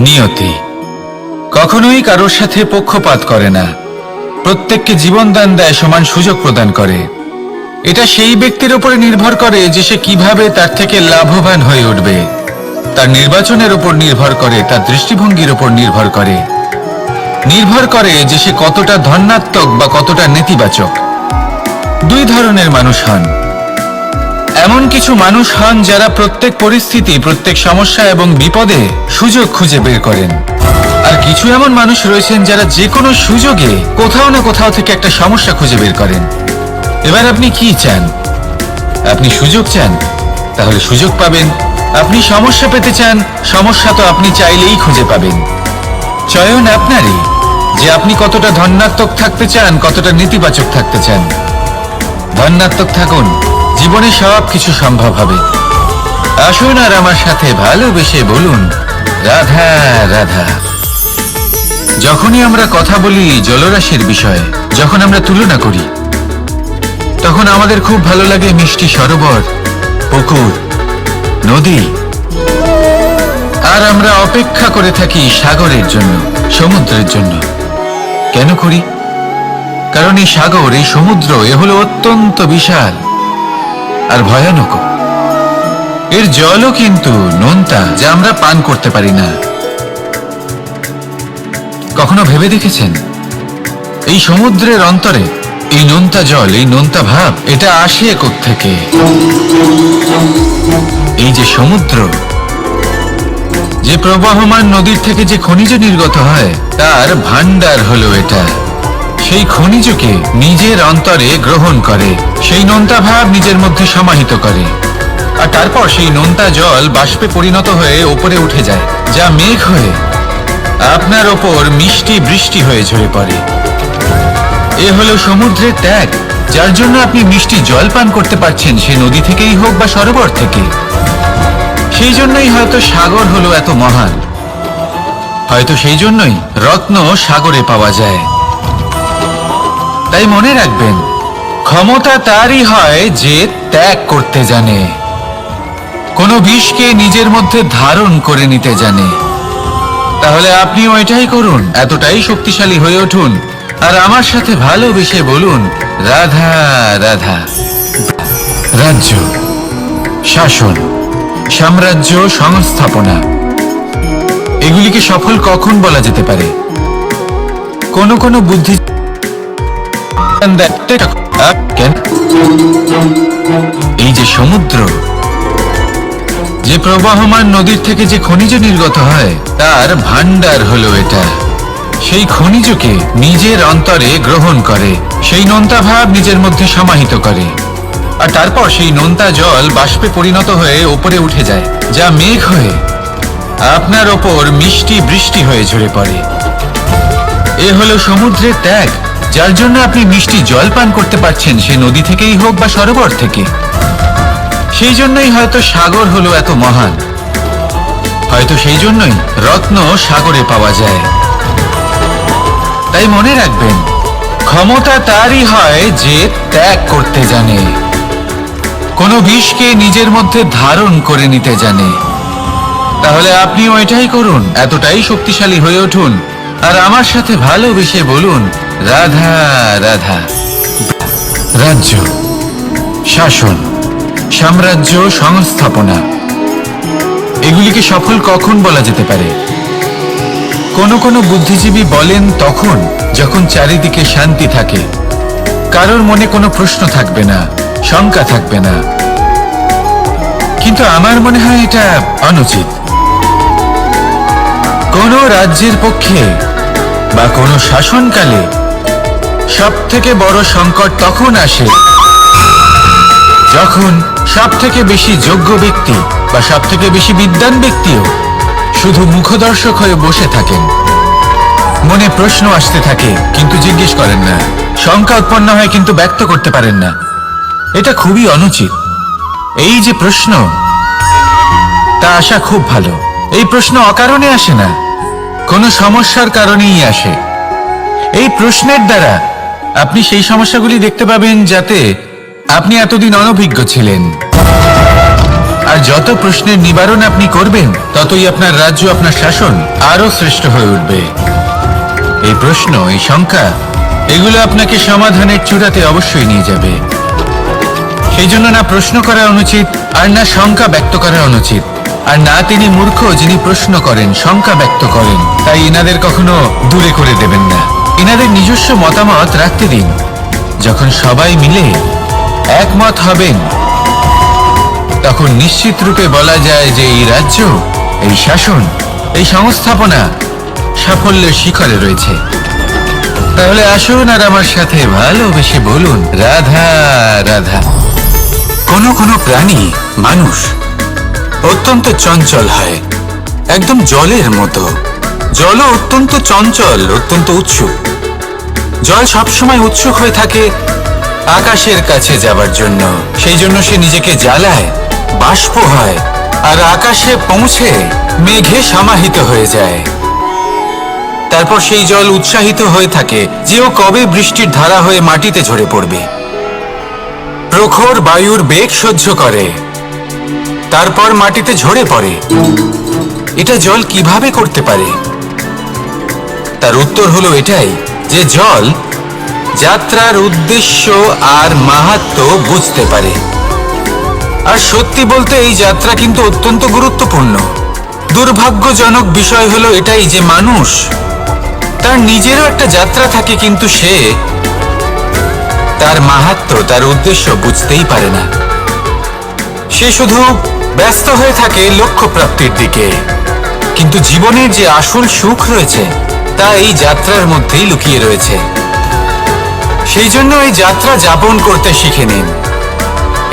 নিয়তি কখনোই কারোর সাথে পক্ষপাত করে না, প্রত্যেককে জীবনদান দেয়, সমান সুযোগ প্রদান করে। এটা সেই ব্যক্তির উপরে নির্ভর করে যে সে কিভাবে তার থেকে লাভবান হয়ে উঠবে। তার নির্বাচনের উপর নির্ভর করে, তার দৃষ্টিভঙ্গির উপর নির্ভর করে যে সে কতটা ধনাত্মক বা কতটা নেতিবাচক। দুই ধরনের মানুষ হন। এমন কিছু মানুষ হন যারা প্রত্যেক পরিস্থিতি, প্রত্যেক সমস্যা এবং বিপদে সুযোগ খুঁজে বের করেন। আর কিছু এমন মানুষ রয়েছেন যারা যে কোনো সুযোগে কোথাও না কোথাও থেকে একটা সমস্যা খুঁজে বের করেন। এবার আপনি কি চান? আপনি সুযোগ চান, তাহলে সুযোগ পাবেন। আপনি সমস্যা পেতে চান, সমস্যা তো আপনি চাইলেই খুঁজে পাবেন। চয়ন আপনারই, যে আপনি কতটা ধনাত্মক থাকতে চান, কতটা নেতিবাচক থাকতে চান। ধনাত্মক থাকুন, জীবনে সব কিছু সম্ভব হবে। আসুন আর আমার সাথে ভালোবেসে বলুন রাধা রাধা। যখনই আমরা কথা বলি জলরাশির বিষয়ে, যখন আমরা তুলনা করি, তখন আমাদের খুব ভালো লাগে মিষ্টি সরোবর, পুকুর, নদী। আর আমরা অপেক্ষা করে থাকি সাগরের জন্য, সমুদ্রের জন্য। কেন করি? কারণ এই সাগর, এই সমুদ্র, এ হলো অত্যন্ত বিশাল আর ভয়ানক। এর জলও কিন্তু নোনতা, যা আমরা পান করতে পারি না। কখনো ভেবে দেখেছেন এই সমুদ্রের অন্তরে এই নোনতা জল, এই নোনতা ভাব, এটা আসে কোত্থেকে? এই যে সমুদ্র, যে প্রবাহমান নদীর থেকে যে খনিজ নির্গত হয়, তার ভান্ডার হলো এটা। সেই খনিজকে নিজের অন্তরে গ্রহণ করে, সেই নোনতা ভাব নিজের মধ্যে সমাহিত করে, আর তারপর সেই নোনতা জল বাষ্পে পরিণত হয়ে উপরে উঠে যায়, যা মেঘ হয়ে আপনার ওপর মিষ্টি বৃষ্টি হয়ে ঝরে পড়ে। এ হলো সমুদ্রের ত্যাগ, যার জন্য আপনি মিষ্টি জল পান করতে পারছেন, সে নদী থেকেই হোক বা সরোবর থেকে। সেই জন্যই হয়তো সাগর হলো এত মহান, হয়তো সেই জন্যই রত্ন সাগরে পাওয়া যায়। তাই মনে রাখবেন, ক্ষমতা তারই হয় যে ত্যাগ করতে জানে, কোনো বিষকে নিজের মধ্যে ধারণ করে নিতে জানে। তাহলে আপনিও এটাই করুন, এতটাই শক্তিশালী হয়ে উঠুন, আর আমার সাথে ভালোবেসে বলুন রাধা রাধা। রাজ্য, শাসন, সাম্রাজ্য, সংস্থাপনা, এগুলিকে সফল কখন বলা যেতে পারে? কোন কোন বুদ্ধি এই যে সমুদ্র, যে প্রবাহমান নদীর থেকে যে খনিজ নির্গত হয়, তার ভান্ডার হলো এটা। সেই খনিজকে নিজের অন্তরে গ্রহণ করে, সেই নোনতা ভাব নিজের মধ্যে সমাহিত করে, আর তারপর সেই নোনতা জল বাষ্পে পরিণত হয়ে উপরে উঠে যায়, যা মেঘ হয়ে আপনার ওপর মিষ্টি বৃষ্টি হয়ে ঝরে পড়ে। এ হলো সমুদ্রের ত্যাগ, যার জন্য আপনি মিষ্টি জল পান করতে পারছেন, সে নদী থেকেই হোক বা সরোবর থেকে। সেই জন্যই হয়তো সাগর হলো এত মহান, হয়তো সেই জন্যই রত্ন সাগরে পাওয়া যায়। তাই মনে রাখবেন, ক্ষমতা তারই হয় যে ত্যাগ করতে জানে, কোনো বিষকে নিজের মধ্যে ধারণ করে নিতে জানে। তাহলে আপনিও এটাই করুন, এতটাই শক্তিশালী হয়ে উঠুন, আর আমার সাথে ভালোবেসে বলুন রাধা রাধা। রাজ্য, শাসন, সাম্রাজ্য, সংস্থাপনা, এগুলিকে সফল কখন বলা যেতে পারে? কোন কোন বুদ্ধিজীবী বলেন তখন, যখন চারিদিকে শান্তি থাকে, কারোর মনে কোনো প্রশ্ন থাকবে না, শঙ্কা থাকবে না। কিন্তু আমার মনে হয় এটা অনুচিত। কোন রাজ্যের পক্ষে বা কোন শাসনকালে সব থেকে বড় সংকট তখন আসে, যখন সব থেকে বেশি যোগ্য ব্যক্তি বা সব থেকে বেশি বিদ্বান ব্যক্তিও শুধু মুখদর্শক হয়ে বসে থাকেন। মনে প্রশ্ন আসতে থাকে কিন্তু জিজ্ঞেস করেন না, শঙ্কা উৎপন্ন হয় কিন্তু ব্যক্ত করতে পারেন না। এটা খুবই অনুচিত। এই যে প্রশ্ন, তা আসা খুব ভালো। এই প্রশ্ন অকারণে আসে না, কোনো সমস্যার কারণেই আসে। এই প্রশ্নের দ্বারা আপনি সেই সমস্যাগুলি দেখতে পাবেন যাতে আপনি এতদিন অনভিজ্ঞ ছিলেন। আর যত প্রশ্নের নিবারণ আপনি করবেন ততই আপনার রাজ্য, আপনার শাসন আরো শ্রেষ্ঠ হয়ে উঠবে। এই প্রশ্ন, এই শঙ্কা, এগুলো আপনাকে সমাধানের চূড়াতে অবশ্যই নিয়ে যাবে। সেই জন্য না প্রশ্ন করা অনুচিত, আর না শঙ্কা ব্যক্ত করা অনুচিত, আর না তিনি মূর্খ যিনি প্রশ্ন করেন, শঙ্কা ব্যক্ত করেন। তাই এনাদের কখনো দূরে করে দেবেন না, এনাদের নিজস্ব মতামত রাখতে দিন। যখন সবাই মিলে একমত হবেন তখন নিশ্চিত রূপে বলা যায় যে এই রাজ্য, এই শাসন, এই সংস্থাপনা সাফল্যের শিখরে রয়েছে। তাহলে আসুন আর আমার সাথে ভালোবেসে বলুন, রাধা রাধা। কোনো প্রাণী, মানুষ অত্যন্ত চঞ্চল হয়, একদম জলের মতো। জলও অত্যন্ত চঞ্চল, অত্যন্ত উৎসুক। জল সবসময় উৎসুক হয়ে থাকে আকাশের কাছে যাবার জন্য। সেই জন্য সে নিজেকে জ্বালায়, বাষ্প হয়, আর আকাশে পৌঁছে মেঘে সমাহিত হয়ে যায়। তারপর সেই জল উৎসাহিত হয়ে থাকে যে ও কবে বৃষ্টির ধারা হয়ে মাটিতে ঝরে পড়বে। প্রখর বায়ুর বেগ সহ্য করে, তারপর মাটিতে ঝরে পড়ে। এটা জল কিভাবে করতে পারে? তার উত্তর হলো এটাই যে জল যাত্রার উদ্দেশ্য আর মাহাত্ম্য বুঝতে পারে। আর সত্যি বলতে এই যাত্রা কিন্তু অত্যন্ত গুরুত্বপূর্ণ। দুর্ভাগ্যজনক বিষয় হলো এটাই যে মানুষ, তার নিজেরও একটা যাত্রা থাকে, কিন্তু সে তার মাহাত্ম্য, তার উদ্দেশ্য বুঝতেই পারে না। সে শুধু ব্যস্ত হয়ে থাকে লক্ষ্য প্রাপ্তির দিকে। কিন্তু জীবনের যে আসল সুখ রয়েছে তা এই যাত্রার মধ্যেই লুকিয়ে রয়েছে। সেই জন্য এই যাত্রা যাপন করতে শিখে নিন,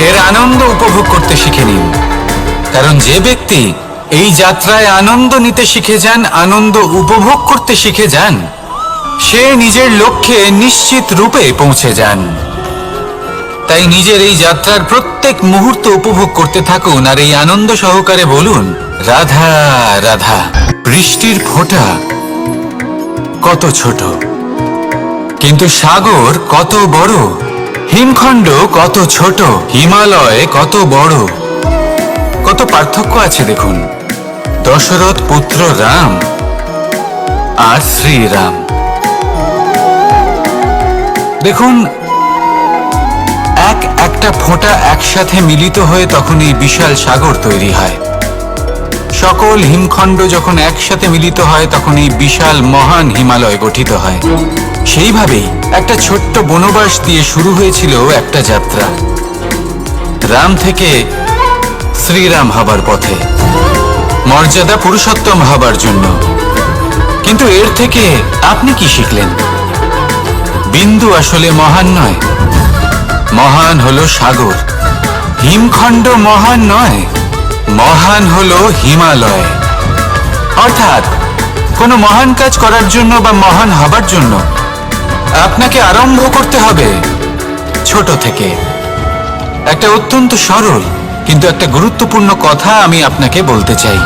এর আনন্দ উপভোগ করতে শিখে নিন। কারণ যে ব্যক্তি এই যাত্রায় আনন্দ নিতে শিখে যান, আনন্দ উপভোগ করতে শিখে যান, সে নিজের লক্ষ্যে নিশ্চিত রূপে পৌঁছে যান। তাই নিজের এই যাত্রার প্রত্যেক মুহূর্ত উপভোগ করতে থাকুন আর এই আনন্দ সহকারে বলুন, রাধা রাধা। বৃষ্টির ফোঁটা কত ছোট, কিন্তু সাগর কত বড়। হিমখণ্ড কত ছোট, হিমালয় কত বড়। কত পার্থক্য আছে দেখুন। দশরথ পুত্র রাম আর শ্রীরাম। দেখুন, একটা ফোঁটা একসাথে মিলিত হয়ে তখন এই বিশাল সাগর তৈরি হয়। সকল হিমখণ্ড যখন একসাথে মিলিত হয় তখন এই বিশাল মহান হিমালয় গঠিত হয়। সেইভাবেই একটা ছোট্ট বনবাস দিয়ে শুরু হয়েছিল একটা যাত্রা, রাম থেকে শ্রীরাম হবার পথে, মর্যাদা পুরুষোত্তম হবার জন্য। কিন্তু এর থেকে আপনি কি শিখলেন? বিন্দু আসলে মহান নয়, মহান হলো সাগর। হিমখণ্ড মহান নয়, মহান হলো হিমালয়। অর্থাৎ কোনো মহান কাজ করার জন্য বা মহান হবার জন্য আপনাকে আরম্ভ করতে হবে ছোট থেকে। একটা অত্যন্ত সরল কিন্তু একটা গুরুত্বপূর্ণ কথা আমি আপনাকে বলতে চাই।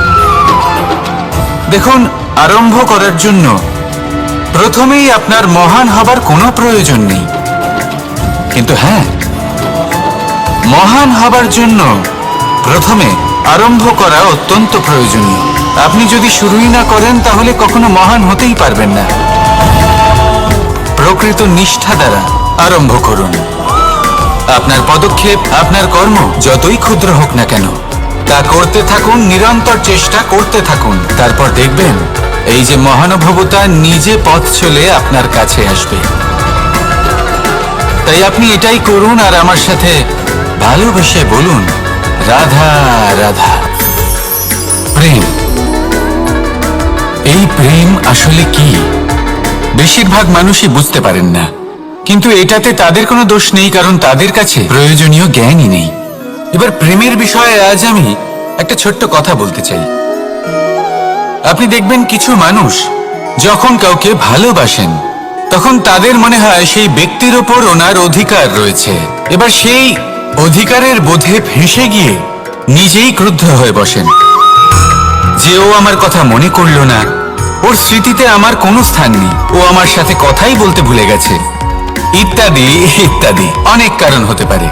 দেখুন, আরম্ভ করার জন্য প্রথমেই আপনার মহান হবার কোনো প্রয়োজন নেই। কিন্তু হ্যাঁ, মহান হবার জন্য প্রথমে আরম্ভ করা অত্যন্ত প্রয়োজনীয়। আপনি যদি শুরুই না করেন তাহলে কখনো মহান হতেই পারবেন না। প্রকৃত নিষ্ঠা দ্বারা আরম্ভ করুন। আপনার পদক্ষেপ, আপনার কর্ম যতই ক্ষুদ্র হোক না কেন, তা করতে থাকুন, নিরন্তর চেষ্টা করতে থাকুন। তারপর দেখবেন এই যে মহানুভবতা নিজে পথ চলে আপনার কাছে আসবে। তাই আপনি এটাই করুন আর আমার সাথে ভালোবেসে বলুন, রাধা রাধা। প্রেম, এই প্রেম আসলে কি? বেশিরভাগ মানুষই বুঝতে পারেন না, কিন্তু এটাতে তাদের কোনো দোষ নেই, কারণ তাদের কাছে প্রয়োজনীয় জ্ঞানই নেই। এবার প্রেমের বিষয়ে আজ আমি একটা ছোট্ট কথা বলতে চাই। আপনি দেখবেন কিছু মানুষ যখন কাউকে ভালোবাসেন তখন তাদের মনে হয় সেই ব্যক্তির ওপর ওনার অধিকার রয়েছে। এবার সেই অধিকারের বোধে ফেঁসে গিয়ে নিজেই ক্রুদ্ধ হয়ে বসেন যে ও আমার কথা মনে করলো না, ওর স্মৃতিতে আমার কোনো স্থান নেই, ও আমার সাথে কথাই বলতে ভুলে গেছে, ইত্যাদি ইত্যাদি। অনেক কারণ হতে পারে।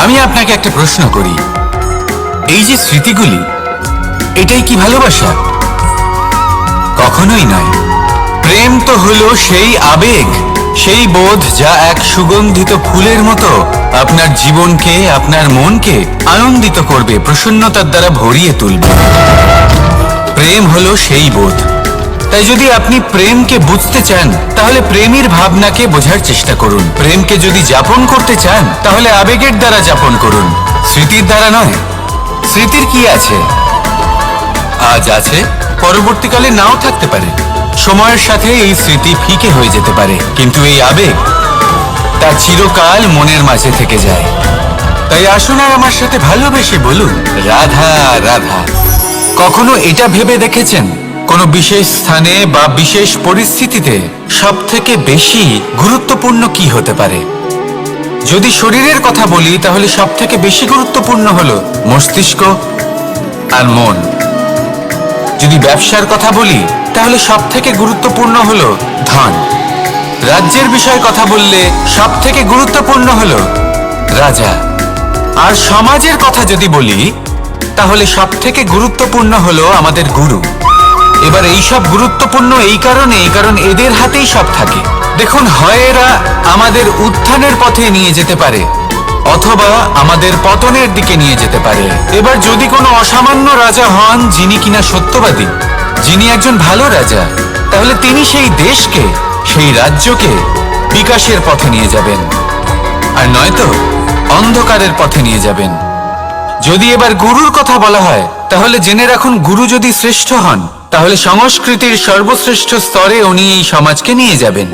আমি আপনাকে একটা প্রশ্ন করি, এই যে স্মৃতিগুলি, এটাই কি ভালোবাসা? কখনোই নয়। প্রেম তো হলো সেই আবেগ, সেই বোধ যা এক সুগন্ধিত ফুলের মতো আপনার জীবনকে, আপনার মনকে আনন্দিত করবে, প্রসন্নতার দ্বারা ভরিয়ে তুলবে। প্রেম হলো সেই বোধ। তাই যদি আপনি প্রেমকে বুঝতে চান, তাহলে প্রেমের ভাবনাকে বোঝার চেষ্টা করুন। প্রেমকে যদি যাপন করতে চান, তাহলে আবেগের দ্বারা যাপন করুন, স্মৃতির দ্বারা নয়। স্মৃতির কি আছে? আজ আছে, পরবর্তীকালে নাও থাকতে পারে। সময়ের সাথে এই স্মৃতি ফিকে হয়ে যেতে পারে, কিন্তু এই আবেগ তা চিরকাল মনের মাঝে থেকে যায়। তাই আসুন আর আমার সাথে ভালোবেসে বলুন, রাধা রাধা। কখনো এটা ভেবে দেখেছেন, কোনো বিশেষ স্থানে বা বিশেষ পরিস্থিতিতে সবথেকে বেশি গুরুত্বপূর্ণ কি হতে পারে? যদি শরীরের কথা বলি, তাহলে সবথেকে বেশি গুরুত্বপূর্ণ হলো মস্তিষ্ক আর মন। যদি ব্যবসার কথা বলি, তাহলে সবথেকে গুরুত্বপূর্ণ হলো ধন। রাজ্যের বিষয়ে কথা বললে সবথেকে গুরুত্বপূর্ণ হলো রাজা। আর সমাজের কথা যদি বলি, তাহলে সবথেকে গুরুত্বপূর্ণ হলো আমাদের গুরু। এবার এই সব গুরুত্বপূর্ণ এই কারণ এদের হাতেই সব থাকে। দেখুন, হয় এরা আমাদের উত্থানের পথে নিয়ে যেতে পারে, অথবা আমাদের পতনের দিকে নিয়ে যেতে পারে। এবার যদি কোনো অসামান্য রাজা হন, যিনি কিনা সত্যবাদী, যিনি একজন ভালো রাজা, তাহলে তিনি সেই দেশকে, সেই রাজ্যকে বিকাশের পথে নিয়ে যাবেন, আর নয়তো অন্ধকারের পথে নিয়ে যাবেন। যদি এবার গুরুর কথা বলা হয়, তাহলে জেনে রাখুন, গুরু যদি শ্রেষ্ঠ হন, তাহলে সংস্কৃতির সর্বশ্রেষ্ঠ স্তরে উনি এই সমাজকে নিয়ে যাবেন।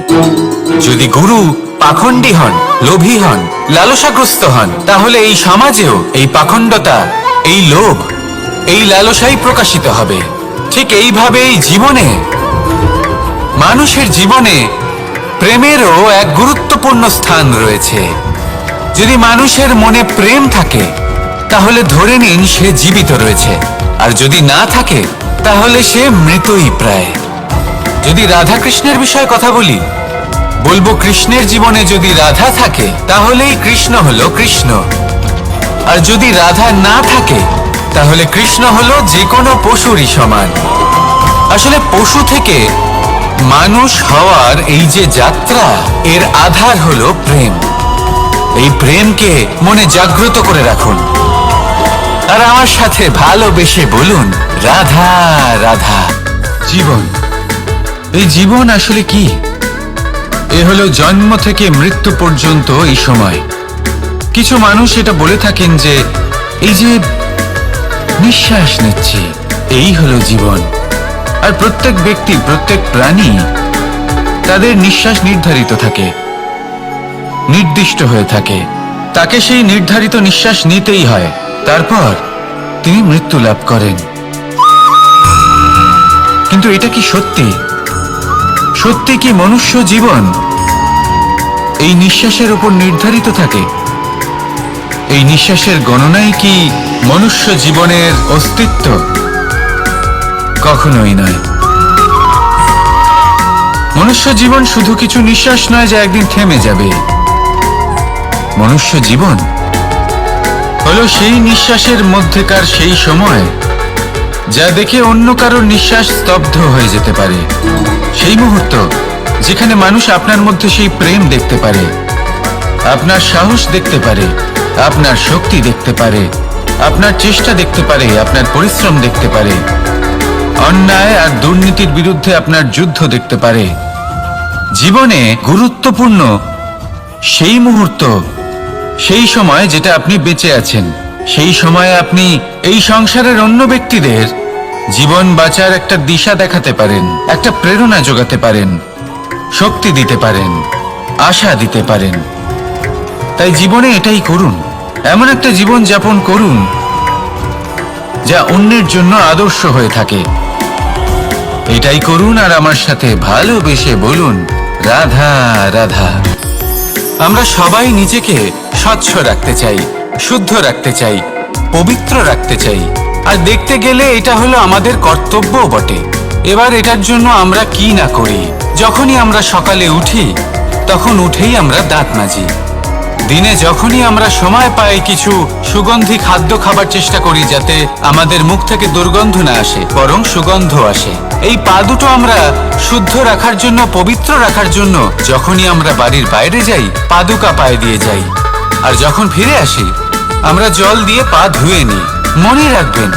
যদি গুরু পাখণ্ডী হন, লোভী হন, লালসাগ্রস্ত হন, তাহলে এই সমাজেও এই পাখণ্ডতা, এই লোভ, এই লালসাই প্রকাশিত হবে। ঠিক এইভাবেই জীবনে, মানুষের জীবনে প্রেমেরও এক গুরুত্বপূর্ণ স্থান রয়েছে। যদি মানুষের মনে প্রেম থাকে, তাহলে ধরে নিন সে জীবিত রয়েছে, আর যদি না থাকে, তাহলে সে মৃতই প্রায়। যদি রাধা কৃষ্ণের বিষয়ে কথা বলি, বলবো কৃষ্ণের জীবনে যদি রাধা থাকে, তাহলেই কৃষ্ণ হলো কৃষ্ণ। আর যদি রাধা না থাকে, তাহলে কৃষ্ণ হলো যে কোনো পশুরই সমান। আসলে পশু থেকে মানুষ হওয়ার এই যে যাত্রা, এর আধার হলো প্রেম। এই প্রেমকে মনে জাগ্রত করে রাখুন, আর আমার সাথে ভালোবেসে বলুন, রাধা রাধা। জীবন, এই জীবন আসলে কি? এ হলো জন্ম থেকে মৃত্যু পর্যন্ত এই সময়। কিছু মানুষ এটা বলে থাকেন যে এই যে নিঃশ্বাস নিচ্ছি, এই হলো জীবন। আর প্রত্যেক ব্যক্তি, প্রত্যেক প্রাণী, তাদের নিঃশ্বাস নির্ধারিত থাকে, নির্দিষ্ট হয়ে থাকে। তাকে সেই নির্ধারিত নিঃশ্বাস নিতেই হয়, তারপর তিনি মৃত্যু লাভ করেন। কিন্তু এটা কি সত্যি? সত্যি কি মনুষ্য জীবন এই নিঃশ্বাসের উপর নির্ধারিত থাকে? এই নিঃশ্বাসের গণনাই কি মনুষ্য জীবনের অস্তিত্ব? কখনোই নয়। মনুষ্য জীবন শুধু কিছু নিঃশ্বাস নয় যা একদিন থেমে যাবে। মনুষ্য জীবন হলো সেই নিঃশ্বাসের মধ্যেকার সেই সময় যা দেখে অন্য কারোর নিঃশ্বাস স্তব্ধ হয়ে যেতে পারে। সেই মুহূর্ত যেখানে মানুষ আপনার মধ্যে সেই প্রেম দেখতে পারে, আপনার সাহস দেখতে পারে, আপনার শক্তি দেখতে পারে, আপনার চেষ্টা দেখতে পারে, আপনার পরিশ্রম দেখতে পারে, অন্যায় আর দুর্নীতির বিরুদ্ধে আপনার যুদ্ধ দেখতে পারে। জীবনে গুরুত্বপূর্ণ সেই মুহূর্ত, সেই সময় যেটা আপনি বেঁচে আছেন। সেই সময়ে আপনি এই সংসারের অন্য ব্যক্তিদের জীবন বাঁচার একটা দিশা দেখাতে পারেন, একটা প্রেরণা যোগাতে পারেন, শক্তি দিতে পারেন, আশা দিতে পারেন। তাই জীবনে এটাই করুন, এমন একটা জীবন যাপন করুন যা অন্যের জন্য আদর্শ হয়ে থাকে। এটাই করুন, আর আমার সাথে ভালোবেসে বলুন, রাধা রাধা। আমরা সবাই নিজেকে স্বচ্ছ রাখতে চাই, শুদ্ধ রাখতে চাই, পবিত্র রাখতে চাই। আর দেখতে গেলে এটা হলো আমাদের কর্তব্যও বটে। এবার এটার জন্য আমরা কি না করি। যখনই আমরা সকালে উঠি, তখন উঠেই আমরা দাঁত মাজি। দিনে যখনই আমরা সময় পাই কিছু সুগন্ধি খাদ্য খাবার চেষ্টা করি, যাতে আমাদের মুখ থেকে দুর্গন্ধ না আসে, বরং সুগন্ধ আসে। এই পা দুটো আমরা শুদ্ধ রাখার জন্য, পবিত্র রাখার জন্য যখনই আমরা বাড়ির বাইরে যাই, পাদুকা পায়ে দিয়ে যাই, আর যখন ফিরে আসি আমরা জল দিয়ে পা ধুয়ে নিই। মনে রাখবেন,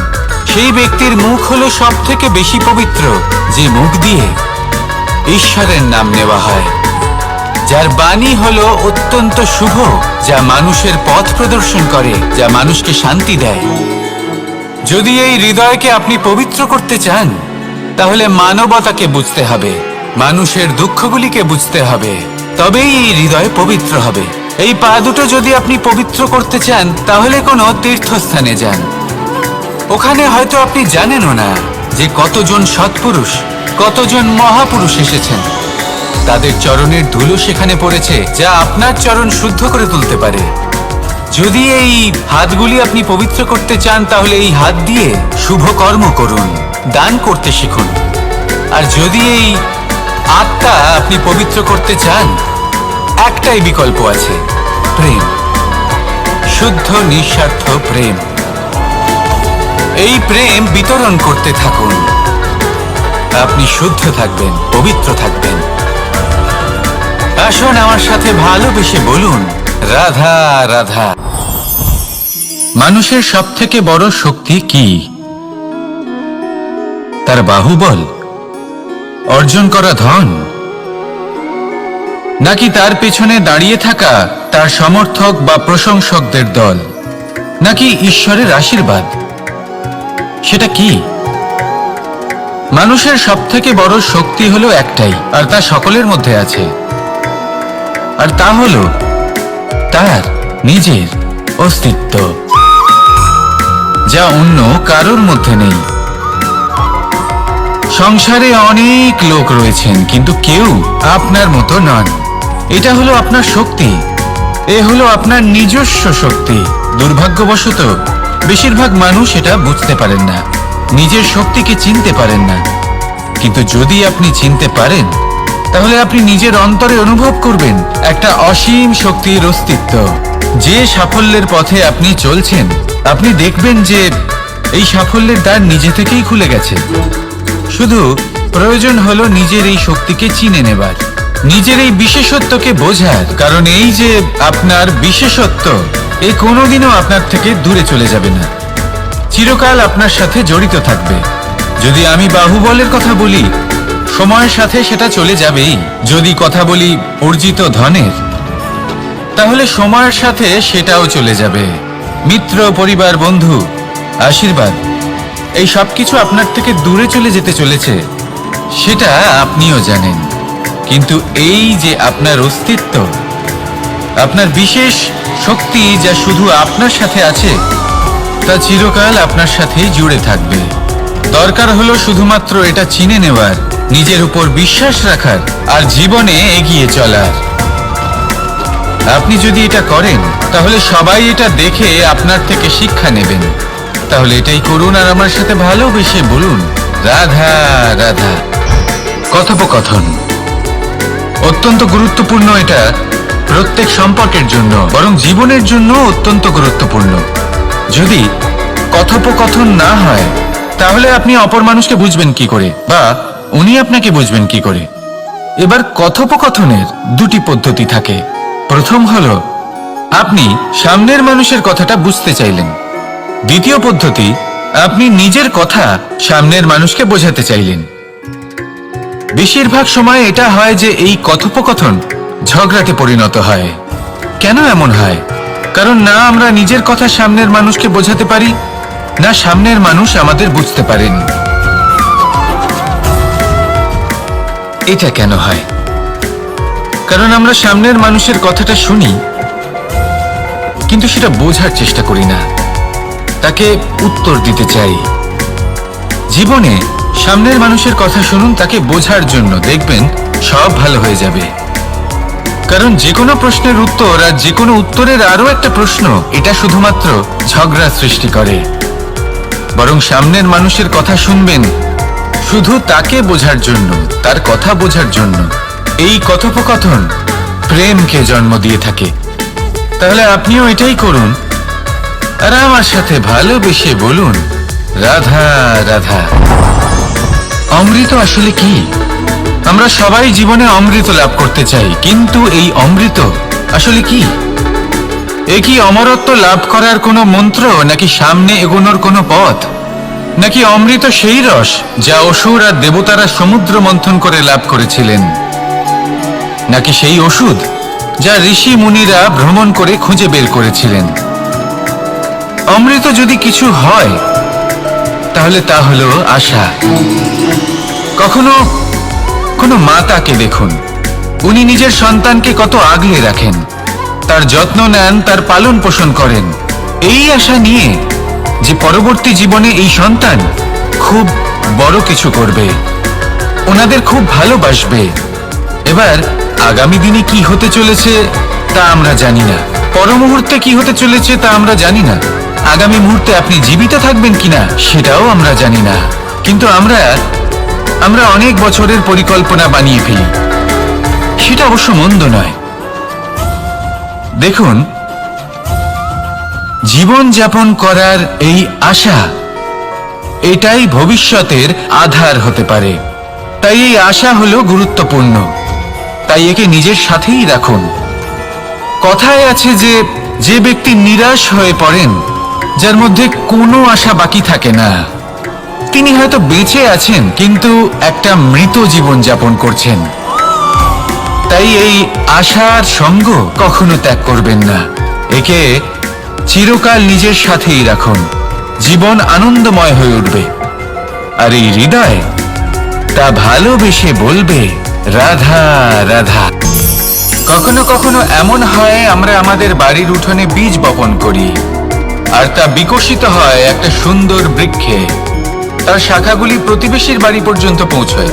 সেই ব্যক্তির মুখ হলো সব থেকে বেশি পবিত্র, যে মুখ দিয়ে ঈশ্বরের নাম নেওয়া হয়, যার বাণী হলো অত্যন্ত শুভ, যা মানুষের পথ প্রদর্শন করে, যা মানুষকে শান্তি দেয়। যদি এই হৃদয়কে আপনি পবিত্র করতে চান, তাহলে মানবতাকে বুঝতে হবে, মানুষের দুঃখগুলিকে বুঝতে হবে, তবেই এই হৃদয় পবিত্র হবে। এই পা দুটো যদি আপনি পবিত্র করতে চান, তাহলে কোনো তীর্থস্থানে যান। ওখানে হয়তো আপনি জানেনও না যে কতজন সৎপুরুষ, কতজন মহাপুরুষ এসেছেন। তাদের চরণের ধুলো সেখানে পড়েছে, যা আপনার চরণ শুদ্ধ করে তুলতে পারে। যদি এই হাতগুলি আপনি পবিত্র করতে চান, তাহলে এই হাত দিয়ে শুভ কর্ম করুন, দান করতে শিখুন। আর যদি এই আত্মা আপনি পবিত্র করতে চান, একটাই বিকল্প আছে, প্রেম, শুদ্ধ নিঃস্বার্থ প্রেম। এই প্রেম বিতরণ করতে থাকুন, আপনি শুদ্ধ থাকবেন, পবিত্র থাকবেন। আসুন আমার সাথে ভালোবেসে বলুন, রাধা রাধা। মানুষের সবথেকে বড় শক্তি কি? তার বাহুবল, অর্জন করা ধন, নাকি তার পেছনে দাঁড়িয়ে থাকা তার সমর্থক বা প্রশংসকদের দল, নাকি ঈশ্বরের আশীর্বাদ? সেটা কি? মানুষের সবথেকে বড় শক্তি হলো একটাই, আর তা সকলের মধ্যে আছে, আর তা হলো তার নিজের অস্তিত্ব, যা অন্য কারোর মধ্যে নেই। সংসারে অনেক লোক রয়েছেন, কিন্তু কেউ আপনার মতো নন। এটা হলো আপনার শক্তি, এ হলো আপনার নিজস্ব শক্তি। দুর্ভাগ্যবশত বেশিরভাগ মানুষ এটা বুঝতে পারেন না, নিজের শক্তিকে চিনতে পারেন না। কিন্তু যদি আপনি চিনতে পারেন, তাহলে আপনি নিজের অন্তরে অনুভব করবেন একটা অসীম শক্তির অস্তিত্ব। যে সাফল্যের পথে আপনি চলছেন, আপনি দেখবেন যে এই সাফল্যের দ্বার নিজে থেকেই খুলে গেছে। শুধু প্রয়োজন হলো নিজের এই শক্তিকে চিনে নেবার, নিজের এই বিশেষত্বকে বোঝার। কারণ এই যে আপনার বিশেষত্ব, এ কোনোদিনও আপনার থেকে দূরে চলে যাবে না, চিরকাল আপনার সাথে জড়িত থাকবে। যদি আমি বাহুবলের কথা বলি, সময়ের সাথে সেটা চলে যাবেই। যদি কথা বলি অর্জিত ধনের, তাহলে সময়ের সাথে সেটাও চলে যাবে। মিত্র, পরিবার, বন্ধু, আশীর্বাদ, এই সব কিছু আপনার থেকে দূরে চলে যেতে চলেছে, সেটা আপনিও জানেন। কিন্তু এই যে আপনার অস্তিত্ব, আপনার বিশেষ শক্তি, যা শুধু আপনার সাথে আছে, তা চিরকাল আপনার সাথেই জুড়ে থাকবে। দরকার হলো শুধুমাত্র এটা চিনে নেওয়ার, নিজের উপর বিশ্বাস রাখার, আর জীবনে এগিয়ে চলার। আপনি যদি এটা করেন, তাহলে সবাই এটা দেখে আপনার থেকে শিক্ষা নেবেন। তাহলে এটাই করুন, আর আমার সাথে ভালোবেসে বলুন, রাধা রাধা। কথোপকথন অত্যন্ত গুরুত্বপূর্ণ। এটা প্রত্যেক সম্পর্কের জন্য, বরং জীবনের জন্য অত্যন্ত গুরুত্বপূর্ণ। যদি কথোপকথন না হয়, তাহলে আপনি অপর মানুষকে বুঝবেন কি করে, বা উনি আপনাকে বুঝবেন কি করে? এবার কথোপকথনের দুটি পদ্ধতি থাকে। প্রথম হলো আপনি সামনের মানুষের কথাটা বুঝতে চাইলেন। দ্বিতীয় পদ্ধতি, আপনি নিজের কথা সামনের মানুষকে বোঝাতে চাইলেন। বেশিরভাগ সময় এটা হয় যে এই কথোপকথন ঝগড়াতে পরিণত হয়। কেন এমন হয়? কারণ না আমরা নিজের কথা সামনের মানুষকে বোঝাতে পারি, না সামনের মানুষ আমাদের বুঝতে পারেন। এটা কেন হয়? কারণ আমরা সামনের মানুষের কথাটা শুনি, কিন্তু সেটা বোঝার চেষ্টা করি না, তাকে উত্তর দিতে চাই। জীবনে সামনের মানুষের কথা শুনুন তাকে বোঝার জন্য, দেখবেন সব ভালো হয়ে যাবে। কারণ যে কোনো প্রশ্নের উত্তর আর যে কোনো উত্তরের আরো একটা প্রশ্ন, এটা শুধুমাত্র ঝগড়া সৃষ্টি করে। বরং সামনের মানুষের কথা শুনবেন শুধু তাকে বোঝার জন্য, তার কথা বোঝার জন্য। এই কথোপকথন প্রেমকে জন্ম দিয়ে থাকে। তাহলে আপনিও এটাই করুন আর আমার সাথে ভালোবেসে বলুন, রাধা রাধা। অমৃত আসলে কি? আমরা সবাই জীবনে অমৃত লাভ করতে চাই, কিন্তু এই অমৃত আসলে কি? এ কি অমরত্ব লাভ করার কোনো মন্ত্র, নাকি সামনে এগোনোর কোনো পথ, নাকি অমৃত সেই রস যা অসুর আর দেবতারা সমুদ্র মন্থন করে লাভ করেছিলেন, নাকি সেই ওষুধ যা ঋষি মুনিরা ভ্রমণ করে খুঁজে বের করেছিলেন? অমৃত যদি কিছু হয় তাহলে তা হলো আশা। কখনো কোনো মাতাকে দেখুন, উনি নিজের সন্তানকে কত আগলে রাখেন, তার যত্ন নেন, তার পালন পোষণ করেন, এই আশা নিয়ে যে পরবর্তী জীবনে এই সন্তান খুব বড় কিছু করবে, ওনাদের খুব ভালোবাসবে। এবার আগামী দিনে কি হতে চলেছে তা আমরা জানি না, পর মুহূর্তে কি হতে চলেছে তা আমরা জানি না, আগামী মুহূর্তে আপনি জীবিত থাকবেন কিনা সেটাও আমরা জানি না। কিন্তু আমরা অনেক বছরের পরিকল্পনা বানিয়ে ফেলি, সেটা অবশ্য মন্দ নয়। দেখুন, জীবন যাপন করার এই আশা, এটাই ভবিষ্যতের আধার হতে পারে। তাই এই আশা হলো গুরুত্বপূর্ণ, তাই একে নিজের সাথেই রাখুন। কথায় আছে যে ব্যক্তি নিরাশ হয়ে পড়েন, যার মধ্যে কোনো আশা বাকি থাকে না, তিনি হয়তো বেঁচে আছেন কিন্তু একটা মৃত জীবন যাপন করছেন। তাই এই আশার সঙ্গ কখনো ত্যাগ করবেন না, একে চিরকাল নিজের সাথেই রাখুন। জীবন আনন্দময় হয়ে উঠবে, আর এই হৃদয় তা ভালোবেসে বলবে, রাধা রাধা। কখনো কখনো এমন হয়, আমরা আমাদের বাড়ির উঠোনে বীজ বপন করি, আর তা বিকশিত হয় একটা সুন্দর বৃক্ষে। তার শাখাগুলি প্রতিবেশীর বাড়ি পর্যন্ত পৌঁছয়,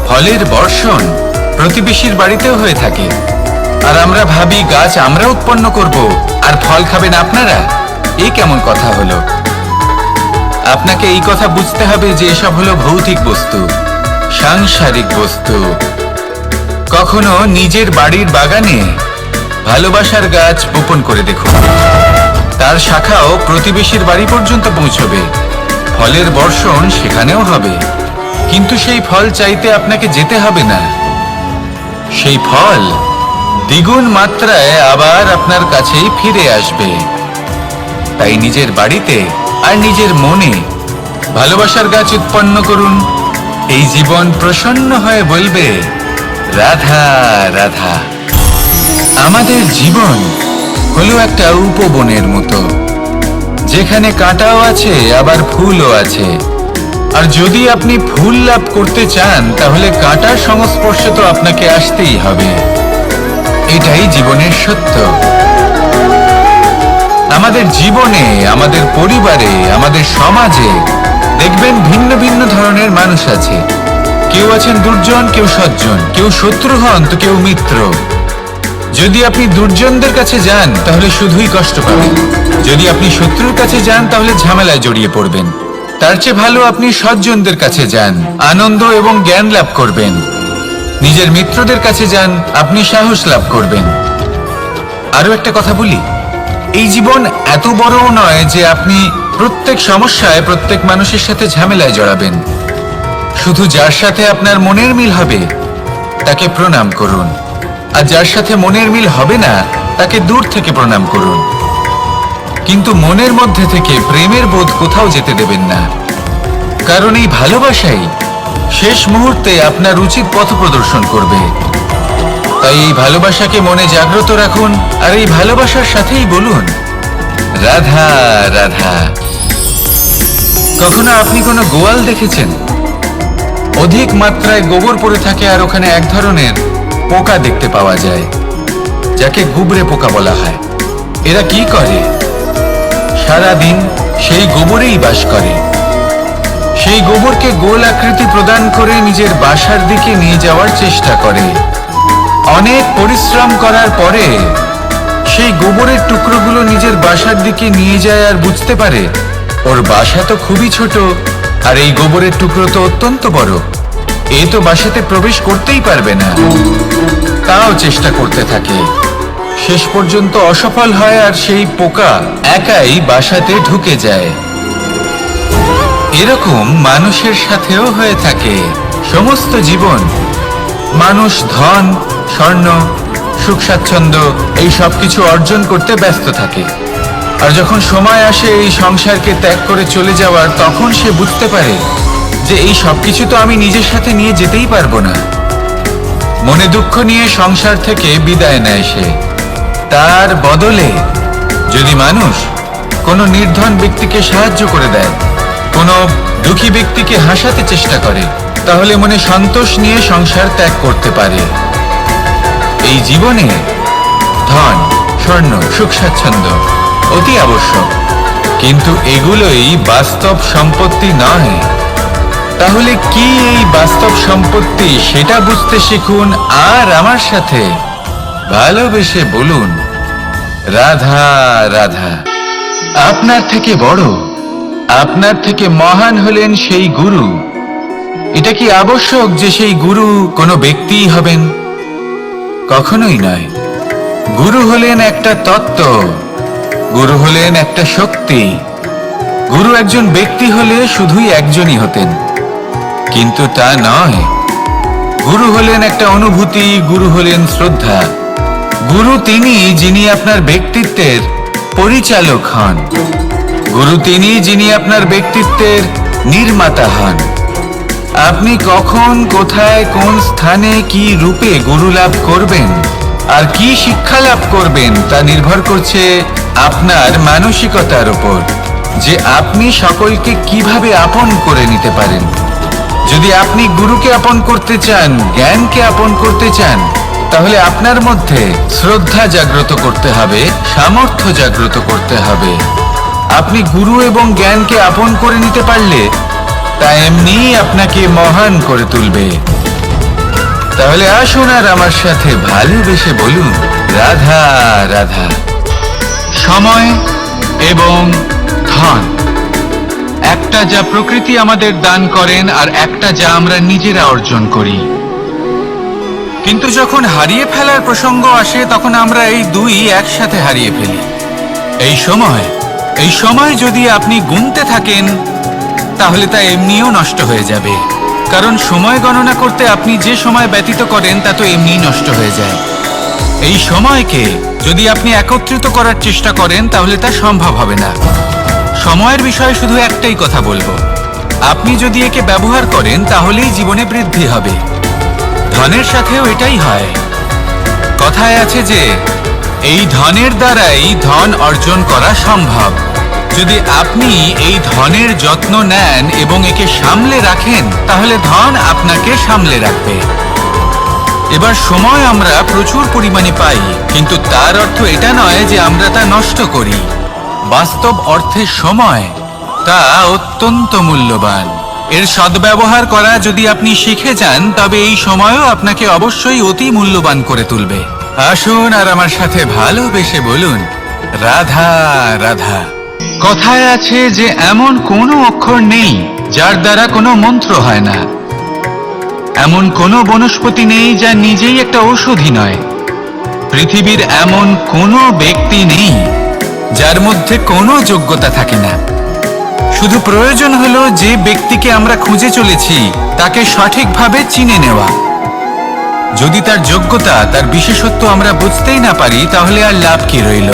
ফলের বর্ষণ প্রতিবেশীর বাড়িতেও হয়ে থাকে। আর আমরা ভাবি গাছ আমরা উৎপন্ন করব আর ফল খাবেন আপনারা। এই কেমন কথা হলো? আপনাকে এই কথা বুঝতে হবে যে এসব হলো ভৌতিক বস্তু, সাংসারিক বস্তু। কখনো নিজের বাড়ির বাগানে ভালোবাসার গাছ বপন করে দেখুন, তার শাখাও প্রতিবেশীর বাড়ি পর্যন্ত পৌঁছবে, ফলের বর্ষণ সেখানেও হবে। কিন্তু সেই ফল চাইতে আপনাকে যেতে হবে না, সেই ফল দ্বিগুণ মাত্রায় আবার আপনার কাছেই ফিরে আসবে। তাই নিজের বাড়িতে আর নিজের মনে ভালোবাসার গাছ উৎপন্ন করুন। এই জীবন প্রসন্ন হয়ে বলবে, রাধা রাধা। আমাদের জীবন হলো একটা উপবনের মতো, যেখানে কাঁটাও আছে আবার ফুলও আছে। আর যদি আপনি ফুল লাভ করতে চান তাহলে কাঁটার সংস্পর্শে তো আপনাকে আসতেই হবে। এটাই জীবনের সত্য। আমাদের জীবনে, আমাদের পরিবারে, আমাদের সমাজে দেখবেন ভিন্ন ভিন্ন ধরনের মানুষ আছে। কেউ আছেন দুর্জন, কেউ সজ্জন, কেউ শত্রু হন তো কেউ মিত্র। যদি আপনি দুর্জনদের কাছে যান তাহলে শুধুই কষ্ট পাবেন, যদি আপনি শত্রুর কাছে যান তাহলে ঝামেলায় জড়িয়ে পড়বেন। তার চেয়ে ভালো আপনি সজ্জনদের কাছে যান, আনন্দ এবং জ্ঞান লাভ করবেন। নিজের মিত্রদের কাছে যান, আপনি সাহস লাভ করবেন। আরো একটা কথা বলি, এই জীবন এত বড়ও নয় যে আপনি প্রত্যেক সমস্যায় প্রত্যেক মানুষের সাথে ঝামেলায় জড়াবেন। শুধু যার সাথে আপনার মনের মিল হবে তাকে প্রণাম করুন, আর যার সাথে মনের মিল হবে না তাকে দূর থেকে প্রণাম করুন। কিন্তু মনের মধ্যে থেকে প্রেমের বোধ কোথাও যেতে দেবেন না, কারণ এই ভালোবাসাই শেষ মুহূর্তে আপনার উচিত পথ প্রদর্শন করবে। তাই এই ভালোবাসাকে মনে জাগ্রত রাখুন, আর এই ভালোবাসার সাথেই বলুন, রাধা রাধা। কখনো আপনি কোনো গোয়াল দেখেছেন? অধিক মাত্রায় গোবর পড়ে থাকে, আর ওখানে এক ধরনের পোকা দেখতে পাওয়া যায়, যাকে গুবরে পোকা বলা হয়। এরা কি করে? সারাদিন সেই গোবরেই বাস করে। সেই গোবরকে গোল আকৃতি প্রদান করে নিজের বাসার দিকে নিয়ে যাওয়ার চেষ্টা করে। অনেক পরিশ্রম করার পরে সেই গোবরের টুকরোগুলো নিজের বাসার দিকে নিয়ে যায়, আর বুঝতে পারে ওর বাসা তো খুবই ছোট, আর এই গোবরের টুকরো তো অত্যন্ত বড়, এ তো বাসাতে প্রবেশ করতেই পারবে না। তাও চেষ্টা করতে থাকে, শেষ পর্যন্ত অসফল হয় আর সেই পোকা একাই বাসাতে ঢুকে যায়। এরকম মানুষের সাথেও হয়ে থাকে। সমস্ত জীবন মানুষ ধন, স্বর্ণ, সুখ স্বাচ্ছন্দ্য এই সব কিছু অর্জন করতে ব্যস্ত থাকে। আর যখন সময় আসে এই সংসারকে ত্যাগ করে চলে যাওয়ার, তখন সে বুঝতে পারে যে এই সব কিছু তো আমি নিজের সাথে নিয়ে যেতেই পারবো না। মনে দুঃখ নিয়ে সংসার থেকে বিদায় নেয় সে। তার বদলে যদি মানুষ কোনো নির্ধন ব্যক্তিকে সাহায্য করে দেয়, কোনো দুঃখী ব্যক্তিকে হাসাতে চেষ্টা করে, তাহলে মনে সন্তোষ নিয়ে সংসার ত্যাগ করতে পারে। এই জীবনে ধন, স্বর্ণ, সুখ স্বাচ্ছন্দ্য অতি আবশ্যক, কিন্তু এগুলোই বাস্তব সম্পত্তি নয়। তাহলে কি এই বাস্তব সম্পত্তি, সেটা বুঝতে শিখুন আর আমার সাথে ভালোবেসে বলুন, রাধা রাধা। আপনার থেকে বড়, আপনার থেকে মহান হলেন সেই গুরু। এটা কি আবশ্যক যে সেই গুরু কোনো ব্যক্তিই হবেন? কখনোই নয়। গুরু হলেন একটা তত্ত্ব, গুরু হলেন একটা শক্তি। গুরু একজন ব্যক্তি হলে শুধুই একজনই হতেন, কিন্তু তা নয়। গুরু হলেন একটা অনুভূতি, গুরু হলেন শ্রদ্ধা। গুরু তিনি যিনি আপনার ব্যক্তিত্বের পরিচালক হন। গুরু তিনি যিনি আপনার ব্যক্তিত্বের নির্মাতা হন। আপনি কখন, কোথায়, কোন স্থানে, কি রূপে গুরু লাভ করবেন আর কি শিক্ষা লাভ করবেন তা নির্ভর করছে আপনার মানসিকতার উপর, যে আপনি সকলকে কিভাবে আপন করে নিতে পারেন। যদি আপনি গুরুকে আপন করতে চান, জ্ঞানকে আপন করতে চান, তাহলে আপনার মধ্যে শ্রদ্ধা জাগ্রত করতে হবে, সামর্থ্য জাগ্রত করতে হবে। আপনি গুরু এবং জ্ঞানকে আপন করে নিতে পারলে তা এমনিই আপনাকে মহান করে তুলবে। তাহলে আসুন আর আমার সাথে ভালোবেসে বলুন, রাধা রাধা। সময় এবং ধন, একটা যা প্রকৃতি আমাদের দান করেন আর একটা যা আমরা নিজেরা অর্জন করি। কিন্তু যখন হারিয়ে ফেলার প্রসঙ্গ আসে, তখন আমরা এই দুই একসাথে হারিয়ে ফেলি। এই সময় যদি আপনি গুনতে থাকেন, তাহলে তা এমনিও নষ্ট হয়ে যাবে। কারণ সময় গণনা করতে আপনি যে সময় ব্যতীত করেন তা তো এমনিই নষ্ট হয়ে যায়। এই সময়কে যদি আপনি একত্রিত করার চেষ্টা করেন, তাহলে তা সম্ভব হবে না। সময়ের বিষয়ে শুধু একটাই কথা বলবো, আপনি যদি একে ব্যবহার করেন তাহলেই জীবনে বৃদ্ধি হবে। ধনের সাথেও এটাই হয়। কথায় আছে যে এই ধনের দ্বারাই ধন অর্জন করা সম্ভব। যদি আপনি এই ধনের যত্ন নেন এবং একে সামলে রাখেন, তাহলে ধন আপনাকে সামলে রাখবে। এবার সময় আমরা প্রচুর পরিমাণে পাই, কিন্তু তার অর্থ এটা নয় যে আমরা তা নষ্ট করি। বাস্তব অর্থে সময় তা অত্যন্ত মূল্যবান। এর সদ্ব্যবহার করা যদি আপনি শিখে যান, তবে এই সময়ও আপনাকে অবশ্যই অতি মূল্যবান করে তুলবে। আসুন আর আমার সাথে ভালোবেসে বলুন, রাধা রাধা। কথায় আছে যে এমন কোনো অক্ষর নেই যার দ্বারা কোনো মন্ত্র হয় না। এমন কোনো বনস্পতি নেই যা নিজেই একটা ঔষধি নয়। পৃথিবীর এমন কোনো ব্যক্তি নেই যার মধ্যে কোনো যোগ্যতা থাকে না। শুধু প্রয়োজন হলো যে ব্যক্তিকে আমরা খুঁজে চলেছি তাকে সঠিকভাবে চিনে নেওয়া। যদি তার যোগ্যতা, তার বিশেষত্ব আমরা বুঝতেই না পারি, তাহলে আর লাভ কি রইল?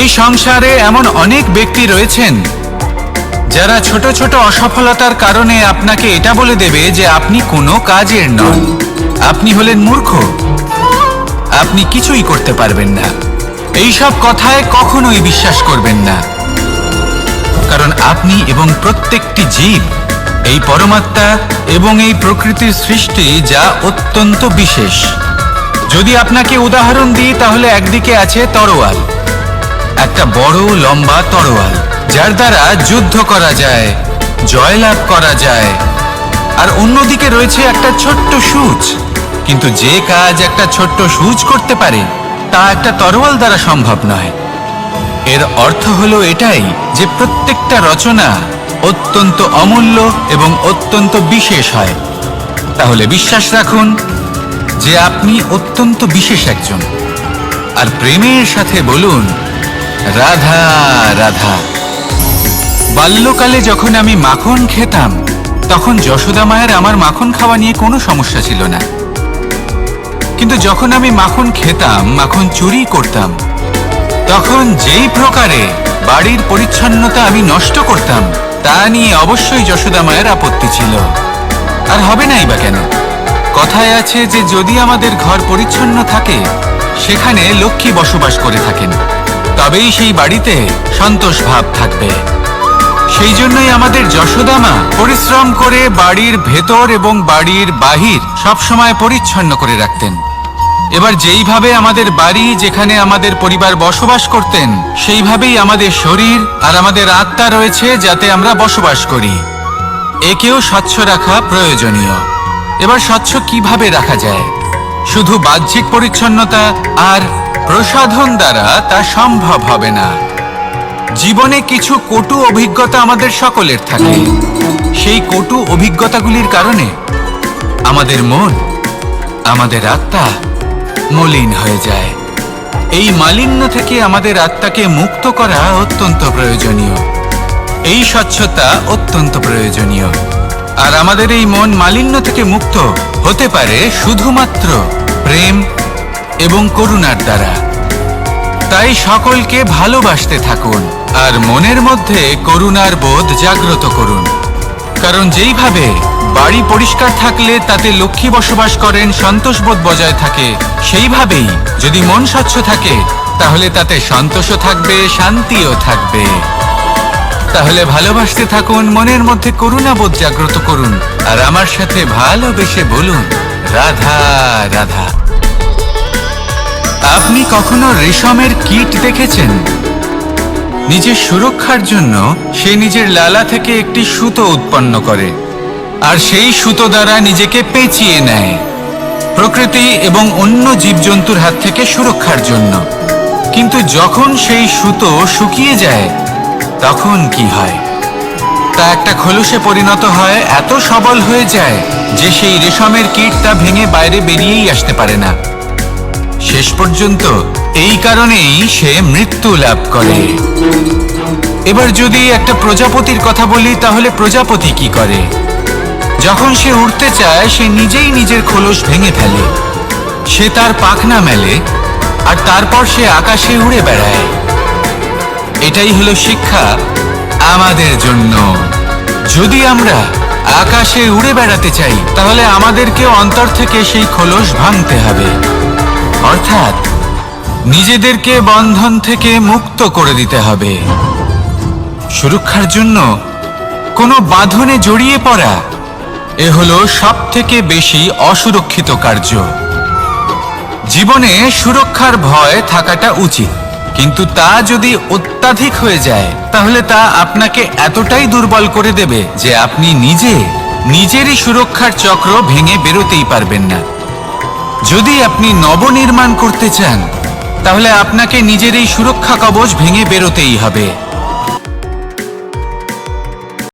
এই সংসারে এমন অনেক ব্যক্তি রয়েছেন যারা ছোট ছোট অসফলতার কারণে আপনাকে এটা বলে দেবে যে আপনি কোনো কাজের নন, আপনি হলেন মূর্খ, আপনি কিছুই করতে পারবেন না। এইসব কথায় কখনোই বিশ্বাস করবেন না, কারণ আপনি এবং প্রত্যেকটি জীব এই পরমাত্মা এবং এই প্রকৃতির সৃষ্টি, যা অত্যন্ত বিশেষ। যদি আপনাকে উদাহরণ দিই, তাহলে একদিকে আছে তরোয়াল, একটা বড় লম্বা তরোয়াল, যার দ্বারা যুদ্ধ করা যায়, জয়লাভ করা যায়। আর অন্যদিকে রয়েছে একটা ছোট্ট সূচ, কিন্তু যে কাজ একটা ছোট্ট সূচ করতে পারে তা একটা তরোয়াল দ্বারা সম্ভব নয়। এর অর্থ হলো এটাই যে প্রত্যেকটা রচনা অত্যন্ত অমূল্য এবং অত্যন্ত বিশেষ হয়। তাহলে বিশ্বাস রাখুন যে আপনি অত্যন্ত বিশেষ একজন। আর প্রেমের সাথে বলুন, রাধা রাধা। বাল্যকালে যখন আমি মাখন খেতাম, তখন যশোদা মায়ের আমার মাখন খাওয়া নিয়ে কোনো সমস্যা ছিল না। কিন্তু যখন আমি মাখন খেতাম, মাখন চুরি করতাম, তখন যেই প্রকারে বাড়ির পরিচ্ছন্নতা আমি নষ্ট করতাম, তা নিয়ে অবশ্যই যশোদা মায়ের আপত্তি ছিল। আর হবে নাই বা কেন? কথায় আছে যে যদি আমাদের ঘর পরিচ্ছন্ন থাকে, সেখানে লক্ষ্মী বসবাস করে থাকেন, তবেই সেই বাড়িতে সন্তোষ ভাব থাকবে। সেই জন্যই আমাদের যশোদা মা পরিশ্রম করে বাড়ির ভেতর এবং বাড়ির বাহির সবসময় পরিচ্ছন্ন করে রাখতেন। এবার যেইভাবে আমাদের বাড়ি, যেখানে আমাদের পরিবার বসবাস করতেন, সেইভাবেই আমাদের শরীর আর আমাদের আত্মা রয়েছে, যাতে আমরা বসবাস করি। একেও স্বচ্ছ রাখা প্রয়োজনীয়। এবার স্বচ্ছ কিভাবে রাখা যায়? শুধু বাহ্যিক পরিচ্ছন্নতা আর প্রসাধন দ্বারা তা সম্ভব হবে না। জীবনে কিছু কটু অভিজ্ঞতা আমাদের সকলের থাকে। সেই কটু অভিজ্ঞতাগুলির কারণে আমাদের মন, আমাদের আত্মা মলিন হয়ে যায়। এই মালিন্য থেকে আমাদের আত্মাকে মুক্ত করা অত্যন্ত প্রয়োজনীয়। এই স্বচ্ছতা অত্যন্ত প্রয়োজনীয়। আর আমাদের এই মন মালিন্য থেকে মুক্ত হতে পারে শুধুমাত্র প্রেম এবং করুণার দ্বারা। তাই সকলকে ভালোবাসতে থাকুন আর মনের মধ্যে করুণার বোধ জাগ্রত করুন। কারণ যেইভাবে বাড়ি পরিষ্কার থাকলে তাতে লক্ষ্মী বসবাস করেন, সন্তোষবোধ বজায় থাকে, সেইভাবেই যদি মন স্বচ্ছ থাকে, তাহলে তাতে সন্তোষও থাকবে, শান্তিও থাকবে। তাহলে ভালোবাসতে থাকুন, মনের মধ্যে করুণাবোধ জাগ্রত করুন, আর আমার সাথে ভালোবেসে বলুন, রাধা রাধা। আপনি কখনো রেশমের কীট দেখেছেন? নিজের সুরক্ষার জন্য সে নিজের লালা থেকে একটি সুতো উৎপন্ন করে, আর সেই সুতো দ্বারা নিজেকে পেঁচিয়ে নেয়, প্রকৃতি এবং অন্য জীবজন্তুর হাত থেকে সুরক্ষার জন্য। কিন্তু যখন সেই সুতো শুকিয়ে যায়, তখন কি হয়? তা একটা খোলসে পরিণত হয়, এত সবল হয়ে যায় যে সেই রেশমের কীট তা ভেঙে বাইরে বেরিয়েই আসতে পারে না। শেষ পর্যন্ত এই কারণেই সে মৃত্যু লাভ করে। এবার যদি একটা প্রজাপতির কথা বলি, তাহলে প্রজাপতি কি করে? যখন সে উড়তে চায়, সে নিজেই নিজের খোলস ভেঙে ফেলে, সে তার পাখনা মেলে, আর তারপর সে আকাশে উড়ে বেড়ায়। এটাই হলো শিক্ষা আমাদের জন্য। যদি আমরা আকাশে উড়ে বেড়াতে চাই, তাহলে আমাদেরকে অন্তর থেকে সেই খোলস ভাঙতে হবে, অর্থাৎ নিজেদেরকে বন্ধন থেকে মুক্ত করে দিতে হবে। সুরক্ষার জন্য কোনো বাঁধনে জড়িয়ে পড়া, এ হলো সবথেকে বেশি অসুরক্ষিত কার্য। জীবনে সুরক্ষার ভয় থাকাটা উচিত, কিন্তু তা যদি অত্যাধিক হয়ে যায়, তাহলে তা আপনাকে এতটাই দুর্বল করে দেবে যে আপনি নিজেরই সুরক্ষার চক্র ভেঙে বেরোতেই পারবেন না। যদি আপনি নবনির্মাণ করতে চান, তাহলে আপনাকে নিজের এই সুরক্ষা কবচ ভেঙে বেরোতেই হবে।